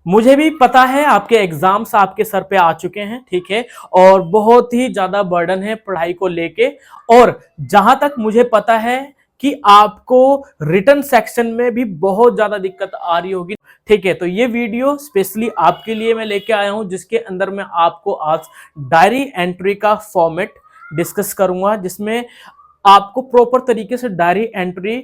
मुझे भी पता है आपके एग्जाम्स आपके सर पे आ चुके हैं, ठीक है, और बहुत ही ज्यादा बर्डन है पढ़ाई को लेके। और जहां तक मुझे पता है कि आपको रिटन सेक्शन में भी बहुत ज्यादा दिक्कत आ रही होगी, ठीक है। तो ये वीडियो स्पेशली आपके लिए मैं लेके आया हूं, जिसके अंदर मैं आपको आज डायरी एंट्री का फॉर्मेट डिस्कस करूंगा, जिसमें आपको प्रॉपर तरीके से डायरी एंट्री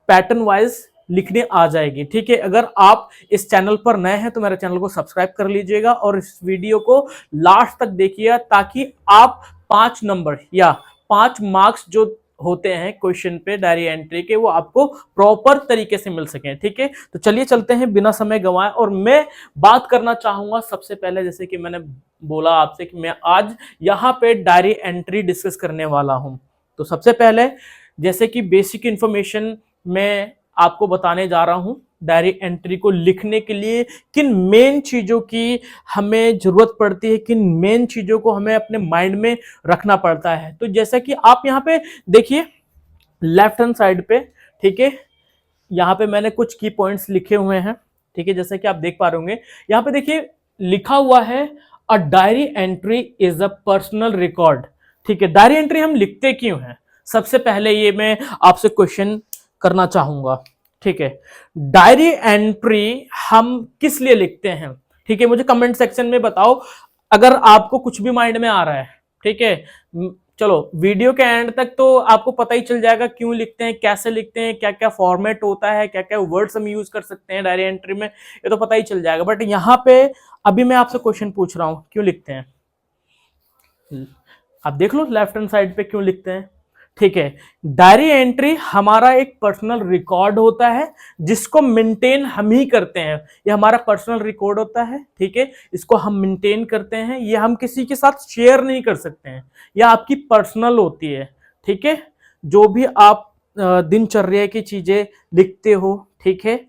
पैटर्न वाइज लिखने आ जाएगी, ठीक है। अगर आप इस चैनल पर नए हैं तो मेरे चैनल को सब्सक्राइब कर लीजिएगा और इस वीडियो को लास्ट तक देखिएगा, ताकि आप 5 नंबर या 5 मार्क्स जो होते हैं क्वेश्चन पे डायरी एंट्री के, वो आपको प्रॉपर तरीके से मिल सके, ठीक है। तो चलिए चलते हैं बिना समय गंवाए। और मैं बात करना चाहूंगा सबसे पहले, जैसे कि मैंने बोला आपसे कि मैं आज यहाँ पे डायरी एंट्री डिस्कस करने वाला हूं। तो सबसे पहले जैसे कि बेसिक इंफॉर्मेशन मैं आपको बताने जा रहा हूं, डायरी एंट्री को लिखने के लिए किन मेन चीजों की हमें जरूरत पड़ती है, किन मेन चीजों को हमें अपने माइंड में रखना पड़ता है। तो जैसा कि आप यहाँ पे देखिए लेफ्ट हैंड साइड पे, ठीक है, यहाँ पे मैंने कुछ की पॉइंट्स लिखे हुए हैं, ठीक है, जैसा कि आप देख पा रहे होंगे। यहाँ पे देखिए लिखा हुआ है a diary entry is a personal record, ठीक है। डायरी एंट्री हम लिखते क्यों हैं, सबसे पहले ये मैं आपसे क्वेश्चन करना चाहूंगा, ठीक है। डायरी एंट्री हम किस लिए लिखते हैं, ठीक है, मुझे कमेंट सेक्शन में बताओ अगर आपको कुछ भी माइंड में आ रहा है, ठीक है। चलो वीडियो के एंड तक तो आपको पता ही चल जाएगा क्यों लिखते हैं, कैसे लिखते हैं, क्या क्या फॉर्मेट होता है, क्या क्या वर्ड्स हम यूज कर सकते हैं डायरी एंट्री में, ये तो पता ही चल जाएगा। बट यहाँ पे अभी मैं आपसे क्वेश्चन पूछ रहा हूं, क्यों लिखते हैं, आप देख लो लेफ्ट हैंड साइड पे क्यों लिखते हैं, ठीक है। डायरी एंट्री हमारा एक पर्सनल रिकॉर्ड होता है, जिसको मेंटेन हम ही करते हैं। ये हमारा पर्सनल रिकॉर्ड होता है, ठीक है, इसको हम मेंटेन करते हैं, ये हम किसी के साथ शेयर नहीं कर सकते हैं, ये आपकी पर्सनल होती है, ठीक है। जो भी आप दिनचर्या की चीजें लिखते हो, ठीक है,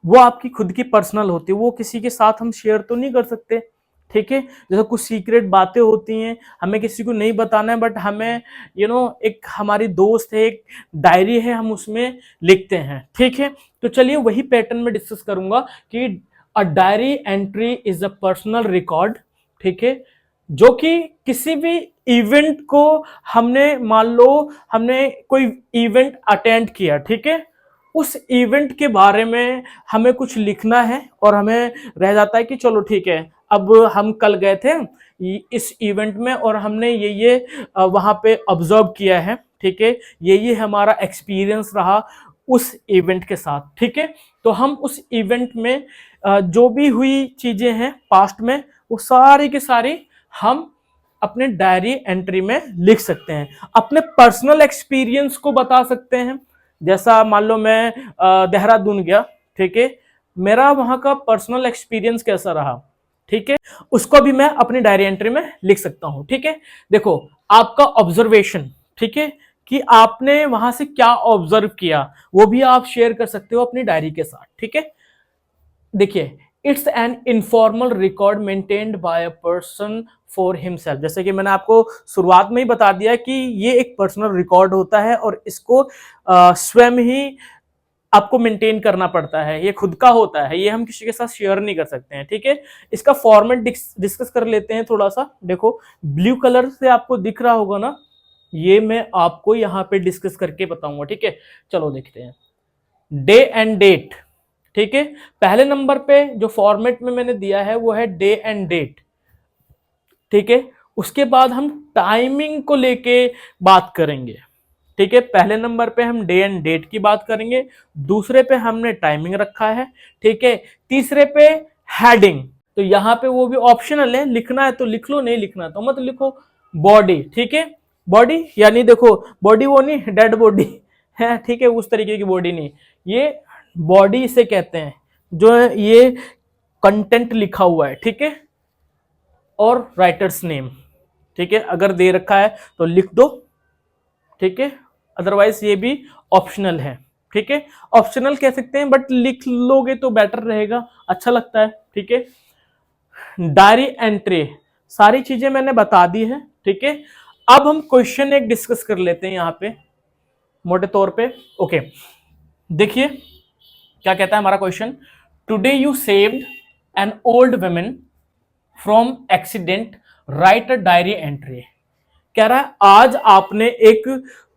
वो आपकी खुद की पर्सनल होती है, वो किसी के साथ हम शेयर तो नहीं कर सकते, ठीक है। जैसे कुछ सीक्रेट बातें होती हैं, हमें किसी को नहीं बताना है, बट हमें एक हमारी दोस्त है, एक डायरी है, हम उसमें लिखते हैं, ठीक है। तो चलिए वही पैटर्न में डिस्कस करूंगा कि a diary entry is a personal record, ठीक है, जो कि किसी भी इवेंट को हमने, मान लो हमने कोई इवेंट अटेंड किया, ठीक है, उस इवेंट के बारे में हमें कुछ लिखना है, और हमें रह जाता है कि चलो ठीक है, अब हम कल गए थे इस इवेंट में और हमने ये वहां पे ऑब्जर्व किया है, ठीक है, ये हमारा एक्सपीरियंस रहा उस इवेंट के साथ, ठीक है। तो हम उस इवेंट में जो भी हुई चीजें हैं पास्ट में, वो सारी की सारी हम अपने डायरी एंट्री में लिख सकते हैं, अपने पर्सनल एक्सपीरियंस को बता सकते हैं। जैसा मान लो मैं देहरादून गया, ठीक है, मेरा वहां का पर्सनल एक्सपीरियंस कैसा रहा, ठीक है, उसको भी मैं अपनी डायरी एंट्री में लिख सकता हूं, ठीक है। देखो आपका ऑब्जर्वेशन, ठीक है, कि आपने वहां से क्या ऑब्जर्व किया, वो भी आप शेयर कर सकते हो अपनी डायरी के साथ, ठीक है। देखिए it's an informal record maintained by a person for himself, जैसे कि मैंने आपको शुरुआत में ही बता दिया कि ये एक पर्सनल रिकॉर्ड होता है और इसको स्वयं ही आपको मेंटेन करना पड़ता है, ये खुद का होता है, ये हम किसी के साथ शेयर नहीं कर सकते हैं, ठीक है। इसका फॉर्मेट डिस्कस कर लेते हैं थोड़ा सा। देखो ब्लू कलर से आपको दिख रहा होगा ना, ये मैं आपको यहाँ पे डिस्कस करके बताऊंगा, ठीक है। चलो देखते हैं, डे एंड डेट, ठीक है, पहले नंबर पे जो फॉर्मेट में मैंने दिया है वो है डे एंड डेट, ठीक है। उसके बाद हम टाइमिंग को लेके बात करेंगे, ठीक है। पहले नंबर पे हम डे एंड डेट की बात करेंगे, दूसरे पे हमने टाइमिंग रखा है, ठीक है, तीसरे पे हेडिंग, तो यहां पे वो भी ऑप्शनल है, लिखना है तो लिख लो, नहीं लिखना तो मत लिखो। बॉडी, ठीक है, बॉडी यानी देखो बॉडी वो नहीं डेड बॉडी है, ठीक है, उस तरीके की बॉडी नहीं, ये बॉडी इसे कहते हैं, जो है ये कंटेंट लिखा हुआ है, ठीक है, और राइटर्स नेम, ठीक है, अगर दे रखा है तो लिख दो, ठीक है, अदरवाइज ये भी ऑप्शनल है, ठीक है, ऑप्शनल कह सकते हैं बट लिख लोगे तो बेटर रहेगा, अच्छा लगता है, ठीक है। डायरी एंट्री सारी चीजें मैंने बता दी है, ठीक है। अब हम क्वेश्चन एक डिस्कस कर लेते हैं यहां पे मोटे तौर पे, ओके। देखिए क्या कहता है हमारा question, today you saved N old women from accident, right a diary entry. कह रहा है आज आपने एक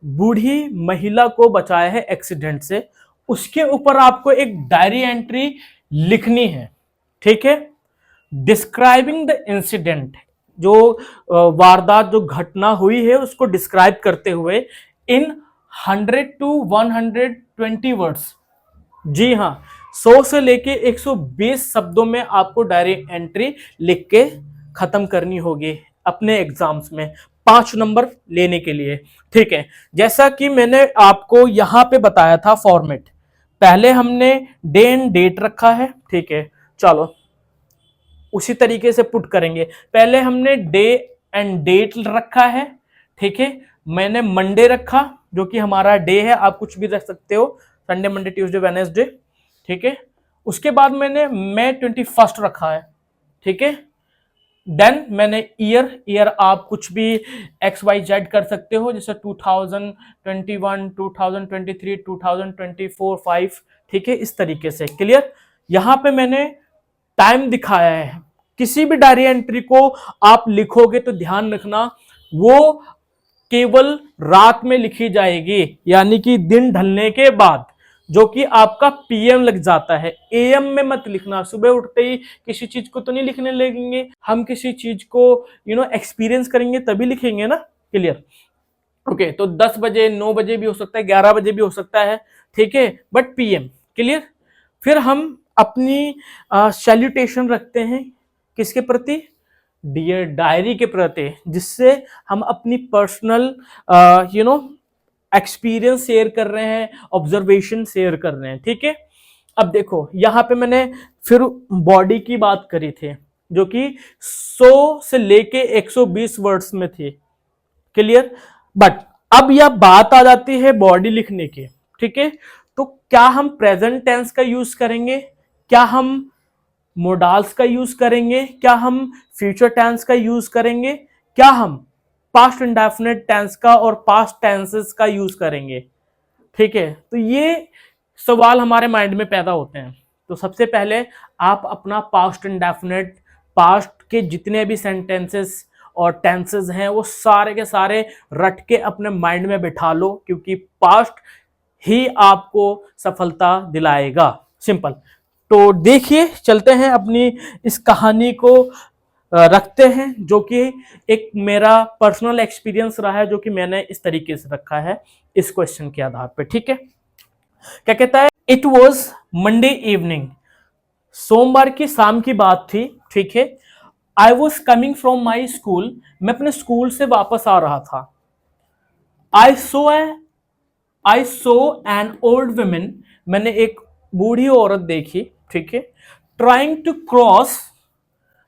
बूढ़ी महिला को बचाया है एक्सीडेंट से, उसके ऊपर आपको एक डायरी एंट्री लिखनी है, ठीक है। डिस्क्राइबिंग द इंसिडेंट, जो वारदात जो घटना हुई है उसको डिस्क्राइब करते हुए इन 100 to 120 वर्ड्स। जी हाँ, 100 से लेके 120 शब्दों में आपको डायरी एंट्री लिख के खत्म करनी होगी अपने एग्जाम्स में 5 नंबर लेने के लिए, ठीक है। जैसा कि मैंने आपको यहां पे बताया था फॉर्मेट, पहले हमने डे एंड डेट रखा है, ठीक है। चलो उसी तरीके से पुट करेंगे। पहले हमने डे एंड डेट रखा है, ठीक है। मैंने मंडे रखा जो कि हमारा डे है, आप कुछ भी रख सकते हो, संडे मंडे ट्यूसडे वेडनेसडे, ठीक है। उसके बाद मैंने मई 21 रखा है, ठीक है। देन मैंने ईयर आप कुछ भी एक्स वाई जेड कर सकते हो, जैसे 2021, 2023, 2024, 5, ठीक है, इस तरीके से। क्लियर। यहां पे मैंने टाइम दिखाया है। किसी भी डायरी एंट्री को आप लिखोगे तो ध्यान रखना वो केवल रात में लिखी जाएगी, यानी कि दिन ढलने के बाद, जो कि आपका पीएम लग जाता है। एएम में मत लिखना, सुबह उठते ही किसी चीज को तो नहीं लिखने लगेंगे हम, किसी चीज को एक्सपीरियंस करेंगे तभी लिखेंगे ना। क्लियर। ओके, तो 10 बजे, 9 बजे भी हो सकता है, 11 बजे भी हो सकता है, ठीक है, बट पीएम। क्लियर। फिर हम अपनी सैल्यूटेशन रखते हैं किसके प्रति, डियर डायरी के प्रति, जिससे हम अपनी पर्सनल एक्सपीरियंस शेयर कर रहे हैं, ऑब्जर्वेशन शेयर कर रहे हैं, ठीक है। अब देखो यहां पे मैंने फिर बॉडी की बात करी थी जो कि 100 से लेके 120 वर्ड्स में थी। क्लियर। बट अब यह बात आ जाती है बॉडी लिखने की, ठीक है। तो क्या हम प्रेजेंट टेंस का यूज करेंगे, क्या हम मोडाल्स का यूज करेंगे, क्या हम फ्यूचर टेंस का यूज करेंगे, क्या हम पास्ट इंडेफिनिट टेंस का और पास्ट टेंसेस का यूज करेंगे, ठीक है। तो ये सवाल हमारे माइंड में पैदा होते हैं। तो सबसे पहले आप अपना पास्ट इंडेफिनिट, पास्ट के जितने भी सेंटेंसेस और टेंसेस हैं वो सारे के सारे रट के अपने माइंड में बिठा लो, क्योंकि पास्ट ही आपको सफलता दिलाएगा। सिंपल। तो देखिए चलते हैं अपनी इस कहानी को रखते हैं, जो कि एक मेरा पर्सनल एक्सपीरियंस रहा है, जो कि मैंने इस तरीके से रखा है इस क्वेश्चन के आधार पे, ठीक है। क्या कहता है, इट वॉज मंडे इवनिंग, सोमवार की शाम की बात थी, ठीक है। I was coming from my school, मैं अपने स्कूल से वापस आ रहा था। I saw an old women, मैंने एक बूढ़ी औरत देखी, ठीक है। Trying to cross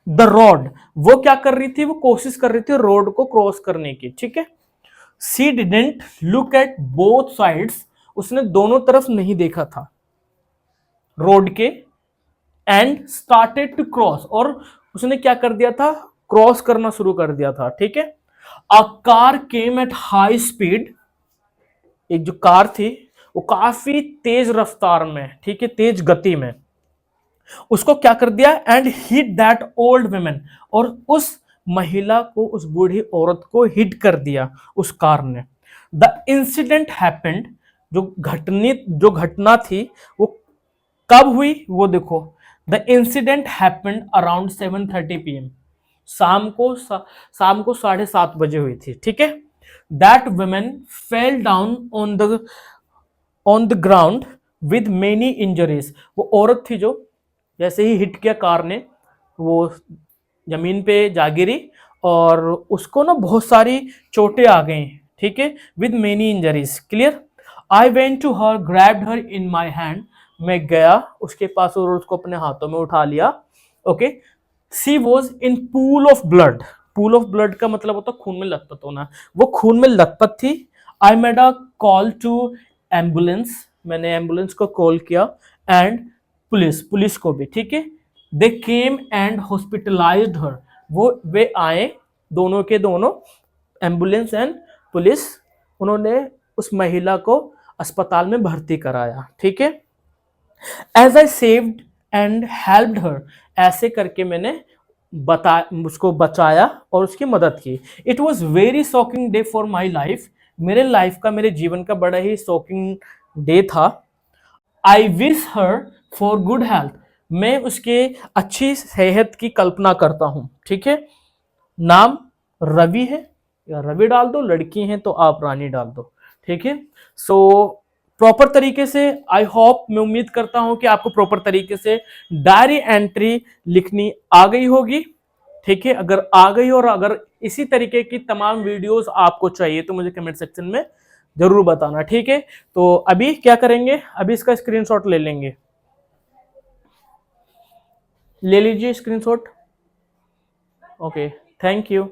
the road, वो क्या कर रही थी, वो कोशिश कर रही थी रोड को क्रॉस करने की, ठीक है। She didn't look at both sides, उसने दोनों तरफ नहीं देखा था रोड के। एंड स्टार्टेड टू क्रॉस, और उसने क्या कर दिया था, क्रॉस करना शुरू कर दिया था, ठीक है। A car came at high speed, एक जो कार थी वो काफी तेज रफ्तार में, ठीक है, तेज गति में, उसको क्या कर दिया, and hit that old women, और उस महिला को, उस बूढ़ी औरत को हिट कर दिया उस कार ने। द इंसिडेंट हैपेंड, जो घटना थी वो कब हुई वो देखो, the incident happened around 7:30 PM, शाम को 7:30 बजे हुई थी, ठीक है। That women fell down on the ground with many injuries, वो औरत थी जो जैसे ही हिट किया कार ने, वो जमीन पे जा गिरी और उसको ना बहुत सारी चोटें आ गई, ठीक है, with many injuries. Clear. I went to her, grabbed her in my hand, मैं गया उसके पास और उसको अपने हाथों में उठा लिया। Okay. She was in pool of blood, pool of blood का मतलब होता है खून में लथपथ होना, वो खून में लथपथ थी। I made a call to ambulance, मैंने एम्बुलेंस को कॉल किया, एंड पुलिस को भी, ठीक है। दे केम एंड हॉस्पिटलाइज्ड हर, वे आए, दोनों के दोनों, एम्बुलेंस एंड पुलिस, उन्होंने उस महिला को अस्पताल में भर्ती कराया, ठीक है। As I saved and helped her, ऐसे करके मैंने उसको बचाया और उसकी मदद की। It was very shocking day for my life, मेरे लाइफ का, मेरे जीवन का बड़ा ही शॉकिंग डे था। I wish her for good health, मैं उसके अच्छी सेहत की कल्पना करता हूं। ठीक है, नाम रवि है, या रवि डाल दो, लड़की हैं तो आप रानी डाल दो। ठीक है, सो प्रॉपर तरीके से, आई होप, मैं उम्मीद करता हूं कि आपको प्रॉपर तरीके से डायरी एंट्री लिखनी आ गई होगी। ठीक है, अगर आ गई और अगर इसी तरीके की तमाम वीडियोस आपको चाहिए तो मुझे कमेंट सेक्शन में जरूर बताना। ठीक है, तो अभी क्या करेंगे, अभी इसका स्क्रीनशॉट ले लेंगे, ले लीजिए स्क्रीनशॉट। Okay, thank you.